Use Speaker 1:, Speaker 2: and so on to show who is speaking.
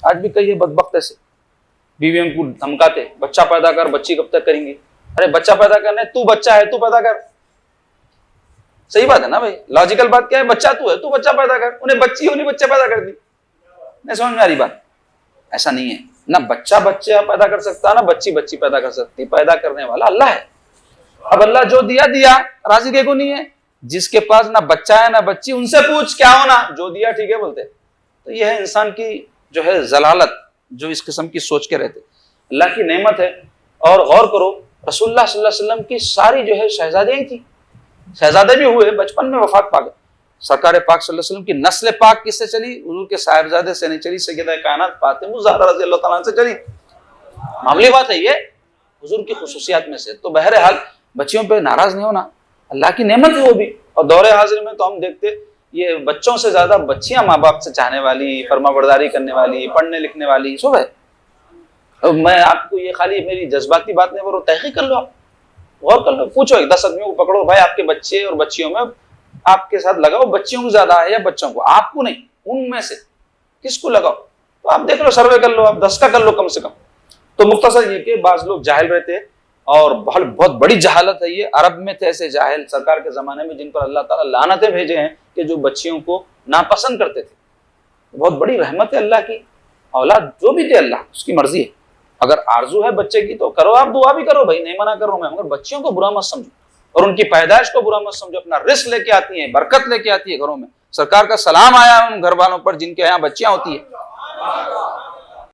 Speaker 1: آج بھی کئی بدبخت ایسے بیویوں کو دھمکاتے، بچہ پیدا کر، بچی کب تک کریں گے؟ ارے بچہ پیدا کرنا ہے، تو بچہ ہے، تو پیدا کر. صحیح بات ہے نا بھائی، لاجیکل بات کیا ہے؟ بچہ تو ہے، تو بچہ پیدا کر. انہیں بچی انہیں بچہ پیدا کر دی. نہیں سمجھ میں آ رہی بات؟ ایسا نہیں ہے، نہ بچہ پیدا کر سکتا، نہ بچی پیدا کر سکتی. پیدا کرنے والا اللہ ہے. اب اللہ جو دیا راضی کے کو نہیں ہے. جس کے پاس نہ بچہ ہے نہ بچی، ان سے پوچھ کیا ہونا، جو دیا ٹھیک ہے بولتے. تو یہ ہے انسان کی جو ہے ضلالت، جو اس قسم کی سوچ کے رہتے. اللہ کی نعمت ہے. اور غور کرو، رسول اللہ صلی اللہ علیہ وسلم کی ساری جو ہے شہزادیاں تھی، شہزادے بھی ہوئے، بچپن میں وفات پا گئے. سرکار پاک صلی اللہ علیہ وسلم کی نسل پاک کس سے چلی؟ حضور کے صاحبزادے سے نہیں چلی، سیدہ کائنات فاطمہ الزہرا رضی اللہ تعالیٰ عنہ سے چلی. معمولی بات ہے یہ، حضور کی خصوصیات میں سے. تو بہرحال بچیوں پہ ناراض نہیں ہونا، اللہ کی نعمت ہے وہ بھی. اور دور حاضر میں تو ہم دیکھتے یہ بچوں سے زیادہ بچیاں ماں باپ سے چاہنے والی، فرما برداری کرنے والی، پڑھنے لکھنے والی سب ہے. میں آپ کو یہ خالی میری جذباتی بات نہیں بول رہا، تحقیق کر لو، آپ غور کر لو، پوچھو 10 آدمیوں کو پکڑو، بھائی آپ کے بچے اور بچیوں میں آپ کے ساتھ لگاؤ، بچیوں کو زیادہ ہے یا بچوں کو؟ آپ کو نہیں، ان میں سے کس کو لگاؤ؟ تو آپ دیکھ لو، سروے کر لو، آپ 10 کا کر لو کم سے کم. تو مختصر یہ کہ بعض لوگ جاہل رہتے، اور بہت بڑی جہالت ہے یہ. عرب میں تھے ایسے جاہل سرکار کے زمانے میں، جن پر اللہ تعالیٰ لعنتیں بھیجے ہیں، کہ جو بچیوں کو ناپسند کرتے تھے. بہت بڑی رحمت ہے اللہ کی. اولاد جو بھی دے اللہ، اس کی مرضی ہے. اگر آرزو ہے بچے کی تو کرو، آپ دعا بھی کرو بھائی، نہیں منع کر رہا ہوں میں، مگر بچیوں کو برا مت سمجھو، اور ان کی پیدائش کو برا مت سمجھو. اپنا رزق لے کے آتی ہیں، برکت لے کے آتی ہے گھروں میں. سرکار کا سلام آیا ان گھر والوں پر جن کے یہاں بچیاں ہوتی ہیں.